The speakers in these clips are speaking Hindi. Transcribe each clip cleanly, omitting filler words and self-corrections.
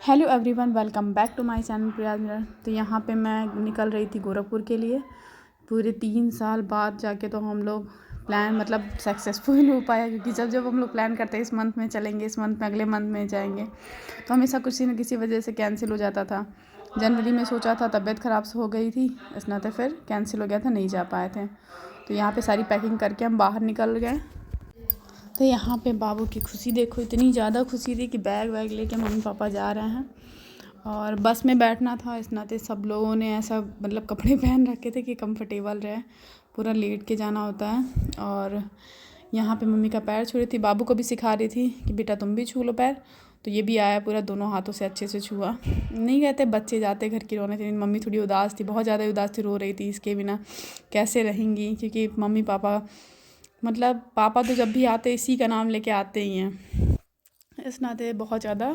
Hello everyone, welcome back to my channel Priya Mirror. तो यहाँ पे मैं निकल रही थी गोरखपुर के लिए। पूरे 3 साल बाद जाके तो हम लोग प्लान मतलब सक्सेसफुल हो पाया, क्योंकि जब जब हम लोग प्लान करते हैं इस मंथ में चलेंगे, इस मंथ में, अगले मंथ में जाएंगे, तो हमेशा किसी न किसी वजह से कैंसिल हो जाता था। जनवरी में सोचा था, तबीयत ख़राब से हो गई थी, इस नाते फिर कैंसिल हो गया था, नहीं जा पाए थे। तो यहाँ पर सारी पैकिंग करके हम बाहर निकल गए। तो यहाँ पे बाबू की खुशी देखो, इतनी ज़्यादा खुशी थी कि बैग वैग लेके मम्मी पापा जा रहे हैं। और बस में बैठना था, इस नाते सब लोगों ने ऐसा मतलब कपड़े पहन रखे थे कि कंफर्टेबल रहे, पूरा लेट के जाना होता है। और यहाँ पे मम्मी का पैर छू रही थी, बाबू को भी सिखा रही थी कि बेटा तुम भी छू लो पैर। तो ये भी आया, पूरा दोनों हाथों से अच्छे से छुआ। नहीं कहते बच्चे जाते घर की रोने थी। मम्मी थोड़ी उदास थी, बहुत ज़्यादा उदास थी, रो रही थी इसके बिना कैसे रहेंगी, क्योंकि मम्मी पापा मतलब पापा तो जब भी आते इसी का नाम लेके आते ही हैं। इस नाते बहुत ज़्यादा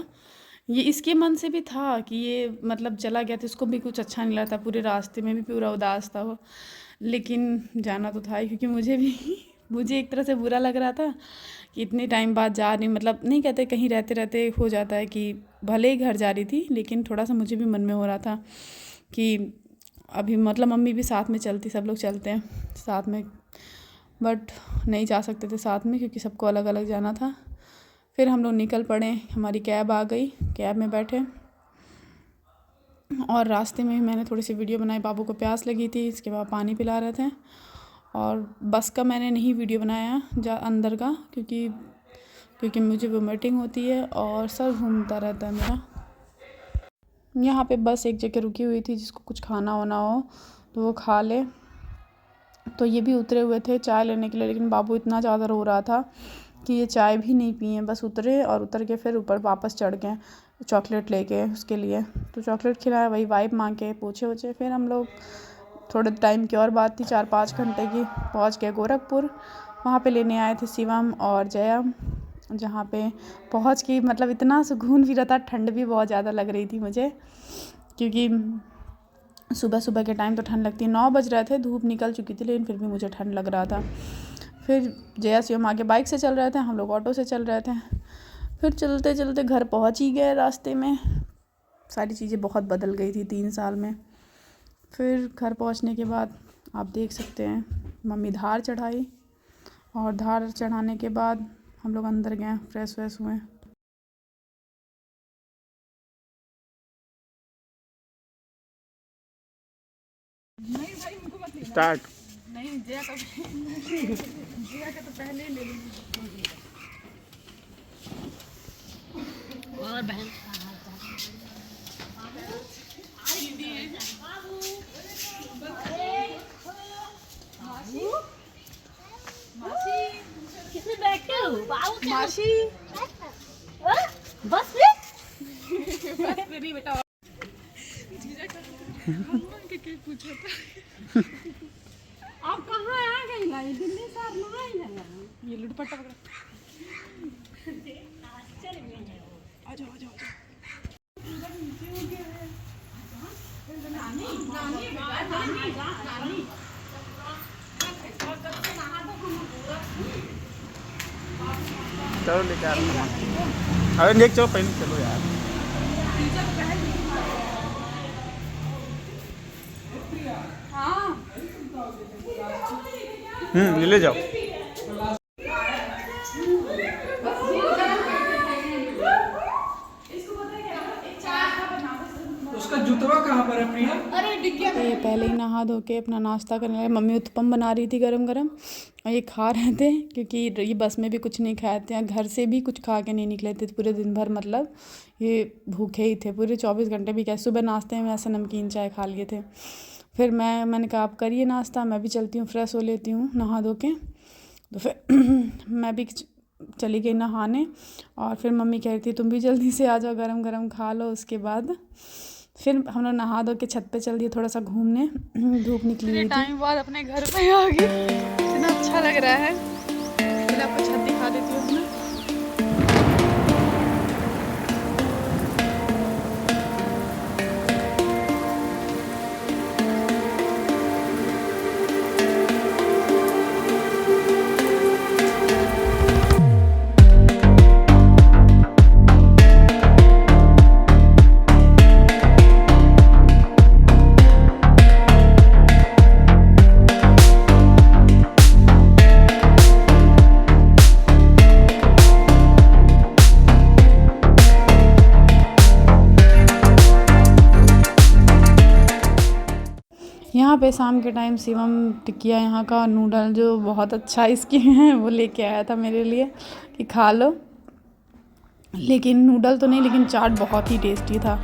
ये इसके मन से भी था कि ये मतलब चला गया था, इसको भी कुछ अच्छा नहीं लगा था, पूरे रास्ते में भी पूरा उदास था वो। लेकिन जाना तो था ही, क्योंकि मुझे भी मुझे एक तरह से बुरा लग रहा था कि इतने टाइम बाद जा रही, मतलब नहीं कहते कहीं रहते रहते हो जाता है कि भले ही घर जा रही थी, लेकिन थोड़ा सा मुझे भी मन में हो रहा था कि अभी मतलब मम्मी भी साथ में चलती, सब लोग चलते हैं साथ में, बट नहीं जा सकते थे साथ में क्योंकि सबको अलग अलग जाना था। फिर हम लोग निकल पड़े, हमारी कैब आ गई, कैब में बैठे और रास्ते में मैंने थोड़ी सी वीडियो बनाई। बाबू को प्यास लगी थी, इसके बाद पानी पिला रहे थे। और बस का मैंने नहीं वीडियो बनाया अंदर का, क्योंकि मुझे वोमिटिंग होती है और सर घूमता रहता है मेरा। यहाँ पे बस एक जगह रुकी हुई थी, जिसको कुछ खाना होना हो तो वो खा ले। तो ये भी उतरे हुए थे चाय लेने के लिए, लेकिन बाबू इतना ज़्यादा रो रहा था कि ये चाय भी नहीं पिए, बस उतरे और उतर के फिर ऊपर वापस चढ़ गए चॉकलेट लेके उसके लिए। तो चॉकलेट खिलाया, वही वाइप मांग के पूछे वूछे। फिर हम लोग थोड़े टाइम की और बात थी, 4-5 घंटे की, पहुंच गए गोरखपुर। वहाँ पे लेने आए थे शिवम और जया। जहाँ पे पहुँच के मतलब इतना सुकून भी रहता, ठंड भी बहुत ज़्यादा लग रही थी मुझे, क्योंकि सुबह सुबह के टाइम तो ठंड लगती है। 9 बज रहे थे, धूप निकल चुकी थी, लेकिन फिर भी मुझे ठंड लग रहा था। फिर जया शिवम आगे बाइक से चल रहे थे, हम लोग ऑटो से चल रहे थे। फिर चलते चलते घर पहुंच ही गए। रास्ते में सारी चीज़ें बहुत बदल गई थी 3 साल में। फिर घर पहुंचने के बाद आप देख सकते हैं मम्मी धार चढ़ाई, और धार चढ़ाने के बाद हम लोग अंदर गए, फ्रेश व्रेश हुए। स्टार्ट नहीं, जया का तो पहले ही ले लीजिए। और बहन किसमें बैठे हो बाबू? मासी बस में बस नहीं बेटा, पूछा था आप कहाँ आ गई लाई दिल्ली सर ना आई लगा ये लुटपटा पकड़ा। आ जाओ आ जाओ। चलो लेके आ रहा हूँ। अरे देख चलो पहले चलो यार। ले जाओ। उसका जूतवा कहाँ पर है प्रिया? तो ये पहले ही नहा धो के अपना नाश्ता करने लगे। मम्मी उत्पम बना रही थी गरम गरम, और ये खा रहे थे, क्योंकि ये बस में भी कुछ नहीं खाए थे, घर से भी कुछ खा के नहीं निकले थे पूरे दिन भर, मतलब ये भूखे ही थे पूरे 24 घंटे भी। क्या सुबह नाश्ते में ऐसा नमकीन चाय खा लिए थे। फिर मैंने कहा आप करिए नाश्ता, मैं भी चलती हूँ, फ्रेश हो लेती हूँ नहा धो के। तो फिर मैं भी चली गई नहाने, और फिर मम्मी कह रही थी तुम भी जल्दी से आ जाओ, गरम गरम खा लो। उसके बाद फिर हम लोग नहा धो के छत पे चल दिए थोड़ा सा घूमने, धूप निकली हुई थी। टाइम बाद अपने घर पे आ गए, इतना अच्छा लग रहा है। फिर आपको छत दिखा देती हूँ अपना। यहाँ पे शाम के टाइम शिवम टिकिया यहाँ का नूडल जो बहुत अच्छा इसके हैं वो लेके आया था मेरे लिए कि खा लो, लेकिन नूडल तो नहीं लेकिन चाट बहुत ही टेस्टी था,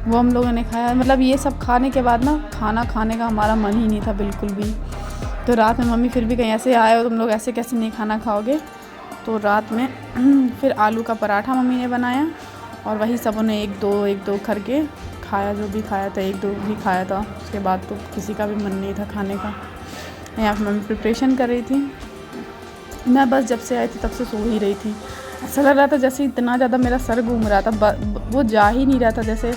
वो हम लोगों ने खाया। मतलब ये सब खाने के बाद ना खाना खाने का हमारा मन ही नहीं था बिल्कुल भी। तो रात में मम्मी फिर भी कहीं ऐसे आए हो तुम लोग ऐसे कैसे नहीं खाना खाओगे, तो रात में फिर आलू का पराठा मम्मी ने बनाया और वही सबों ने एक दो करके खाया, जो भी खाया था एक दो भी खाया था, उसके बाद तो किसी का भी मन नहीं था खाने का। यहाँ पर मम्मी प्रिपरेशन कर रही थी, मैं बस जब से आई थी तब से सो ही रही थी। ऐसा लग रहा था जैसे इतना ज़्यादा मेरा सर घूम रहा था, वो जा ही नहीं रहा था, जैसे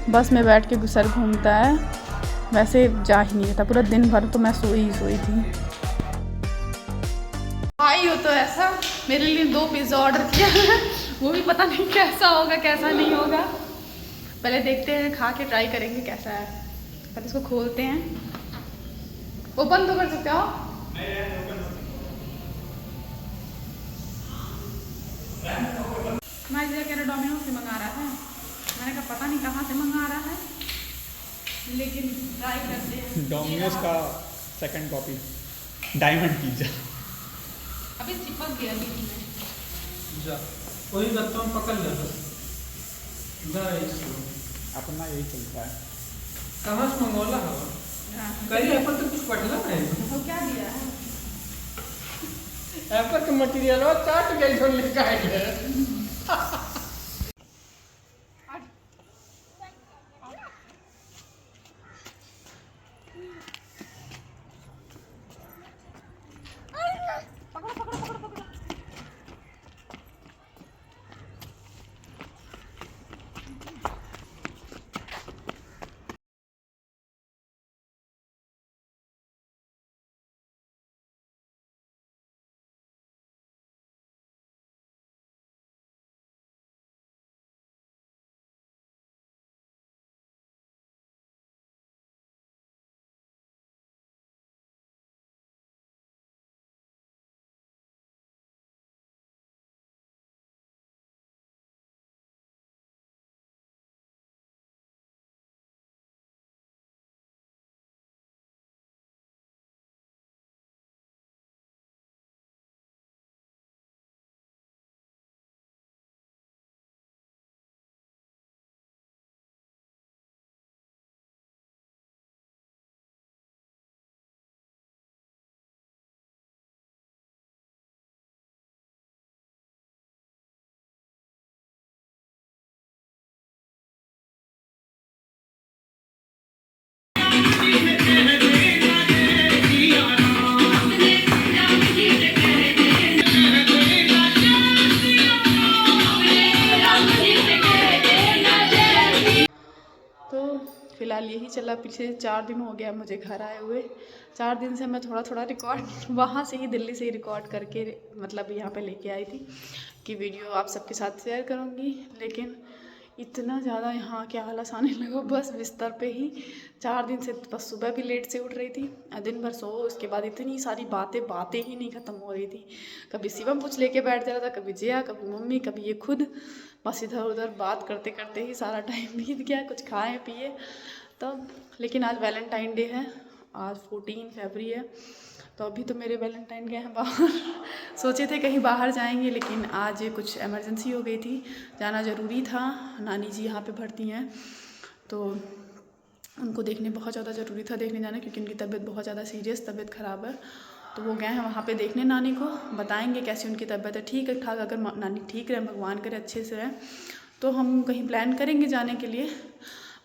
बस में बैठ के सर घूमता है वैसे जा ही नहीं रहा था। पूरा दिन भर तो मैं सोई थी। आई हो तो ऐसा मेरे लिए 2 पिज़्ज़ा ऑर्डर किया है, वो भी पता नहीं कैसा होगा कैसा नहीं होगा, पहले देखते हैं, खा के ट्राई करेंगे कैसा है। पहले इसको खोलते हैं, ओपन तो कर सकते हो। मैं कह रहा डोमिनोज से मंगा रहा है, मैंने कहा पता नहीं कहाँ से मंगा रहा है, लेकिन ट्राई करते हैं। डोमिनोज का सेकंड कॉपी डायमंड पिज्जा अभी चिपक गया बीच में। जा वही बता हम पकड़ ले बस। अपना यही चलता है। कहाँ से मंगवाला हवा कहीं एप्पल तो कुछ पटला नहीं तो क्या दिया है एप्पल का मटेरियल वो चाट गई जो लिखा है। फिलहाल यही चला, पिछले 4 दिन हो गया मुझे घर आए हुए। 4 दिन से मैं थोड़ा थोड़ा रिकॉर्ड वहाँ से ही दिल्ली से ही रिकॉर्ड करके मतलब यहाँ पे लेके आई थी कि वीडियो आप सबके साथ शेयर करूँगी, लेकिन इतना ज़्यादा यहाँ के आलस आने लगा बस बिस्तर पे ही। 4 दिन से बस सुबह भी लेट से उठ रही थी, दिन भर सो, उसके बाद इतनी सारी बातें ही नहीं ख़त्म हो रही थी। कभी शिवम कुछ लेके बैठ जा रहा था, कभी जया, कभी मम्मी, कभी ये खुद, बस इधर उधर बात करते करते ही सारा टाइम बीत गया। कुछ खाए पिए तब, लेकिन आज वैलेंटाइन डे है, आज 14 फरवरी है, तो अभी तो मेरे वैलेंटाइन गए हैं बाहर। सोचे थे कहीं बाहर जाएंगे, लेकिन आज कुछ इमरजेंसी हो गई थी, जाना ज़रूरी था। नानी जी यहाँ पे भर्ती हैं, तो उनको देखने बहुत ज़्यादा ज़रूरी था देखने जाना, क्योंकि उनकी तबीयत बहुत ज़्यादा सीरियस तबीयत ख़राब है। तो वो गए हैं वहाँ पे देखने नानी को, बताएंगे कैसी उनकी तबीयत है। ठीक है ठाक, अगर नानी ठीक रहे, भगवान करे अच्छे से रहें, तो हम कहीं प्लान करेंगे जाने के लिए।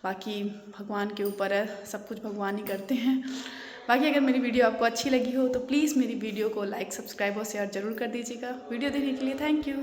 बाकी भगवान के ऊपर है, सब कुछ भगवान ही करते हैं। बाकी अगर मेरी वीडियो आपको अच्छी लगी हो तो प्लीज़ मेरी वीडियो को लाइक, सब्सक्राइब और शेयर ज़रूर कर दीजिएगा। वीडियो देखने के लिए थैंक यू।